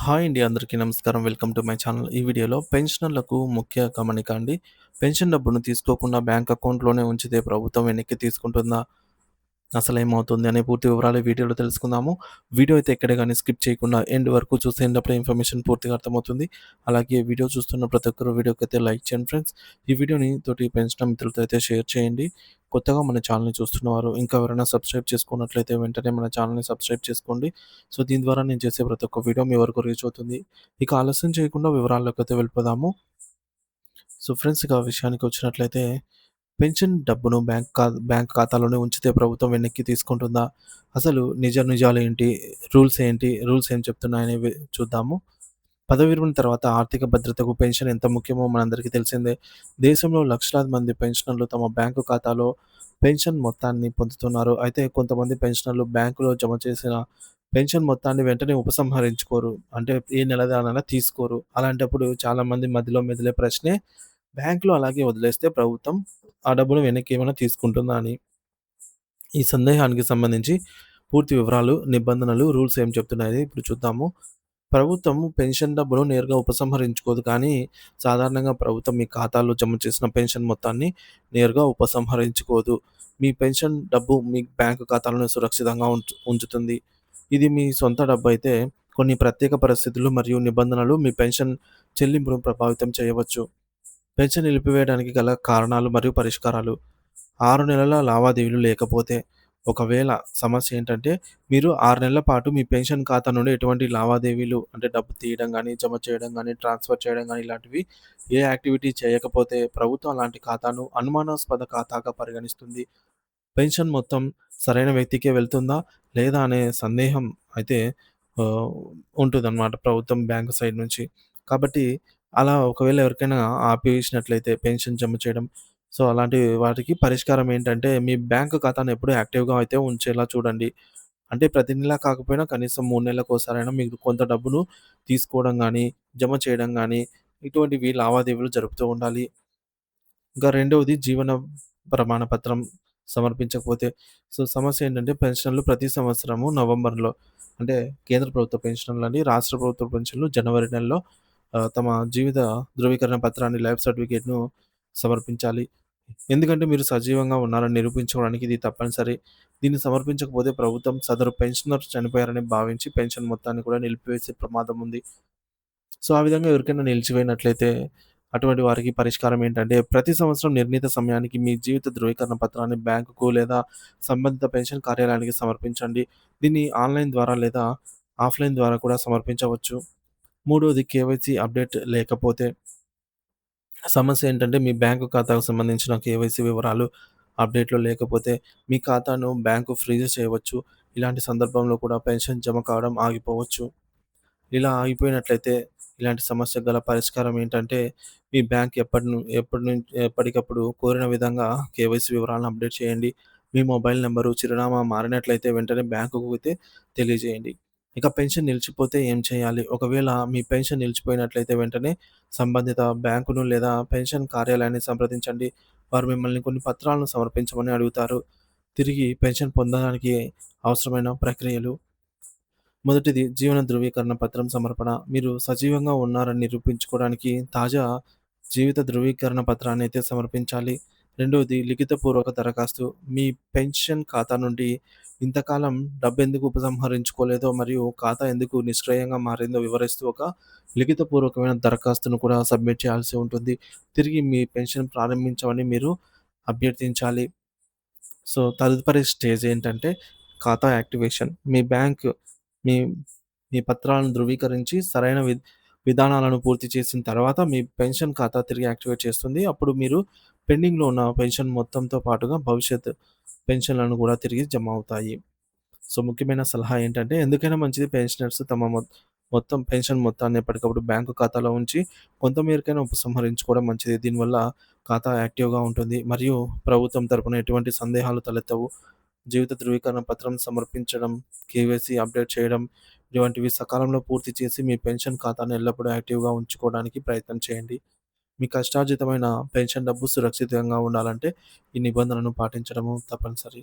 Hi అండి. అందరికీ నమస్కారం. Welcome to my channel. ఈ వీడియోలో పెన్షనర్లకు ముఖ్య గమనిక అండి. పెన్షన్ డబ్బును తీసుకోకుండా బ్యాంక్ అకౌంట్‌లోనే ఉంచితే ప్రభుత్వం వెనక్కి తీసుకుంటుందా? అసలేమవుతుంది అనే పూర్తి వివరాలు ఈ వీడియోలో తెలుసుకుందాము. వీడియో అయితే ఎక్కడ గాని స్కిప్ చేయకుండా ఎండ్ వరకు చూసేటప్పుడే ఇన్ఫర్మేషన్ పూర్తిగా అర్థమవుతుంది. అలాగే వీడియో చూస్తున్న ప్రతి ఒక్కరు వీడియోకైతే లైక్ చేయండి ఫ్రెండ్స్. ఈ వీడియోని తోటి పెన్షనర్ మిత్రులతో అయితే షేర్ చేయండి. కొత్తగా మన ఛానల్‌ని చూస్తున్నవారు ఇంకా ఎవరైనా సబ్స్క్రైబ్ చేసుకున్నట్లయితే వెంటనే మన ఛానల్‌ని సబ్స్క్రైబ్ చేసుకోండి. సో, దీని ద్వారా నేను చేసే ప్రతి ఒక్క వీడియో మీ వరకు రీచ్ అవుతుంది. ఇక ఆలస్యం చేయకుండా వివరాల్లోకైతే వెళ్ళిపోదాము. సో, ఫ్రెండ్స్ ఇక విషయానికి వచ్చినట్లయితే పెన్షన్ డబ్బును బ్యాంక్ ఖాతాలోనే ఉంచితే ప్రభుత్వం వెనక్కి తీసుకుంటుందా? అసలు నిజాలేంటి? రూల్స్ ఏం చెప్తున్నాయనేవి చూద్దాము. పదవి విరమణ తర్వాత ఆర్థిక భద్రతకు పెన్షన్ ఎంత ముఖ్యమో మనందరికీ తెలిసిందే. దేశంలో లక్షలాది మంది పెన్షనర్లు తమ బ్యాంకు ఖాతాలో పెన్షన్ మొత్తాన్ని పొందుతున్నారు. అయితే కొంతమంది పెన్షనర్లు బ్యాంకులో జమ చేసిన పెన్షన్ మొత్తాన్ని వెంటనే ఉపసంహరించుకోరు. అంటే ఏ నెలది ఆ నెల తీసుకోరు. అలాంటప్పుడు చాలామంది మధ్యలో మెదిలే ప్రశ్నే బ్యాంక్‌లో అలాగే వదిలేస్తే ప్రభుత్వం ఆ డబ్బును వెనక్కి ఏమైనా తీసుకుంటుందా అని. ఈ సందేహానికి సంబంధించి పూర్తి వివరాలు, నిబంధనలు, రూల్స్ ఏం చెప్తున్నాయని ఇప్పుడు చూద్దాము. ప్రభుత్వం పెన్షన్ డబ్బును నేరుగా ఉపసంహరించుకోదు కానీ, సాధారణంగా ప్రభుత్వం మీ ఖాతాలో జమ చేసిన పెన్షన్ మొత్తాన్ని నేరుగా ఉపసంహరించుకోదు. మీ పెన్షన్ డబ్బు మీ బ్యాంకు ఖాతాలోనే సురక్షితంగా ఉంచుతుంది. ఇది మీ సొంత డబ్బైతే కొన్ని ప్రత్యేక పరిస్థితులు మరియు నిబంధనలు మీ పెన్షన్ చెల్లింపును ప్రభావితం చేయవచ్చు. పెన్షన్ నిలిపివేయడానికి గల కారణాలు మరియు పరిష్కారాలు. 6 నెలల లావాదేవీలు లేకపోతే, ఒకవేళ సమస్య ఏంటంటే, మీరు 6 నెలల పాటు మీ పెన్షన్ ఖాతా నుండి ఎటువంటి లావాదేవీలు అంటే డబ్బు తీయడం గానీ, జమ చేయడం గానీ, ట్రాన్స్‌ఫర్ చేయడం గానీ ఇలాంటివి ఏ యాక్టివిటీ చేయకపోతే ప్రభుత్వం అలాంటి ఖాతాను అనుమానాస్పద ఖాతాగా పరిగణిస్తుంది. పెన్షన్ మొత్తం సరైన వ్యక్తికే వెళ్తుందా? లేదా? అనే సందేహం అయితే ఆహ్, ఉంటుందన్నమాట ప్రభుత్వం బ్యాంక్ సైడ్ నుంచి. కాబట్టి అలా ఒకవేళ ఎవరికైనా ఆపేసినట్లయితే పెన్షన్ జమ చేయడం, సో, అలాంటి వాటికి పరిష్కారం ఏంటంటే, మీ బ్యాంక్ ఖాతాను ఎప్పుడూ యాక్టివ్‌గా అయితే ఉంచేలా చూడండి. అంటే ప్రతి నెల కాకపోయినా కనీసం 3 నెలలకోసారైనా మీరు కొంత డబ్బును తీసుకోవడం గానీ, జమ చేయడం గానీ, ఇటువంటివి లావాదేవీలు జరుపుతూ ఉండాలి. ఇంకా రెండవది జీవన ప్రమాణ పత్రం సమర్పించకపోతే, సో, సమస్య ఏంటంటే పెన్షన్‌లు ప్రతి సంవత్సరము నవంబర్‌లో అంటే కేంద్ర ప్రభుత్వ పెన్షన్‌లని, రాష్ట్ర ప్రభుత్వ పెన్షన్‌లు జనవరి నెలలో తమ జీవిత ధృవీకరణ పత్రాన్ని లైఫ్ సర్టిఫికేట్‌ను సమర్పించాలి. ఎందుకంటే మీరు సజీవంగా ఉన్నారని నిరూపించుకోవడానికి ఇది తప్పనిసరి. దీన్ని సమర్పించకపోతే ప్రభుత్వం సదరు పెన్షనర్ చనిపోయారని భావించి పెన్షన్ మొత్తాన్ని కూడా నిలిపివేసే ప్రమాదం ఉంది. సో, ఆ విధంగా ఎవరికైనా నిలిచిపోయినట్లయితే, అటువంటి వారికి పరిష్కారం ఏంటంటే, ప్రతి సంవత్సరం నిర్ణీత సమయానికి మీ జీవిత ధృవీకరణ పత్రాన్ని బ్యాంకుకు లేదా సంబంధిత పెన్షన్ కార్యాలయానికి సమర్పించండి. దీన్ని ఆన్‌లైన్ ద్వారా లేదా ఆఫ్‌లైన్ ద్వారా కూడా సమర్పించవచ్చు. మూడోది కేవైసీ అప్డేట్ లేకపోతే, సమస్య ఏంటంటే మీ బ్యాంకు ఖాతాకు సంబంధించిన కేవైసీ వివరాలు అప్డేట్‌లో లేకపోతే, మీ ఖాతాను బ్యాంకు ఫ్రీజ్ చేయవచ్చు. ఇలాంటి సందర్భంలో కూడా పెన్షన్ జమ కావడం ఆగిపోవచ్చు. ఇలా ఆగిపోయినట్లయితే ఇలాంటి సమస్యకు గల పరిష్కారం ఏంటంటే, మీ బ్యాంక్ ఎప్పటికప్పుడు కోరిన విధంగా కేవైసీ వివరాలను అప్డేట్ చేయండి. మీ మొబైల్ నంబరు, చిరునామా మారినట్లయితే వెంటనే బ్యాంకుకు అయితే తెలియజేయండి. ఇక పెన్షన్ నిలిచిపోతే ఏం చేయాలి? ఒకవేళ మీ పెన్షన్ నిలిచిపోయినట్లయితే వెంటనే సంబంధిత బ్యాంకును లేదా పెన్షన్ కార్యాలయాన్ని సంప్రదించండి. వారు మిమ్మల్ని కొన్ని పత్రాలను సమర్పించమని అడుగుతారు. తిరిగి పెన్షన్ పొందడానికి అవసరమైన ప్రక్రియలు. మొదటిది జీవన ధృవీకరణ పత్రం సమర్పణ. మీరు సజీవంగా ఉన్నారని నిరూపించుకోవడానికి తాజా జీవిత ధృవీకరణ పత్రాన్ని అయితే సమర్పించాలి. రెండవది లిఖితపూర్వక దరఖాస్తు. మీ పెన్షన్ ఖాతా నుండి ఇంతకాలం డబ్బెందుకు ఉపసంహరించుకోలేదో మరియు ఖాతా ఎందుకు నిష్క్రియంగా మారిందో వివరిస్తూ ఒక లిఖితపూర్వకమైన దరఖాస్తును కూడా సబ్మిట్ చేయాల్సి ఉంటుంది. తిరిగి మీ పెన్షన్ ప్రారంభించమని మీరు అభ్యర్థించాలి. సో, తదుపరి స్టేజ్ ఏంటంటే ఖాతా యాక్టివేషన్. మీ బ్యాంక్ మీ మీ పత్రాలను ధృవీకరించి సరైన విధానాలను పూర్తి చేసిన తర్వాత మీ పెన్షన్ ఖాతా తిరిగి యాక్టివేట్ చేస్తుంది. అప్పుడు మీరు పెండింగ్‌లో ఉన్న పెన్షన్ మొత్తంతో పాటుగా భవిష్యత్ పెన్షన్‌లను కూడా తిరిగి జమ అవుతాయి. సో, ముఖ్యమైన సలహా ఏంటంటే ఎందుకైనా మంచిది పెన్షనర్స్ తమ మొత్తం పెన్షన్ మొత్తాన్ని ఎప్పటికప్పుడు బ్యాంకు ఖాతాలో ఉంచి కొంత మేరకైనా ఉపసంహరించుకోవడం మంచిది. దీనివల్ల ఖాతా యాక్టివ్‌గా ఉంటుంది మరియు ప్రభుత్వం తరపున ఎటువంటి సందేహాలు తలెత్తవు. జీవిత ధృవీకరణ పత్రం సమర్పించడం, కేవైసీ అప్డేట్ చేయడం ఇటువంటివి సకాలంలో పూర్తి చేసి మీ పెన్షన్ ఖాతాను ఎల్లప్పుడూ యాక్టివ్‌గా ఉంచుకోవడానికి ప్రయత్నం చేయండి. మీ కష్టార్జితమైన పెన్షన్ డబ్బు సురక్షితంగా ఉండాలంటే ఈ నిబంధనలను పాటించడము తప్పనిసరి.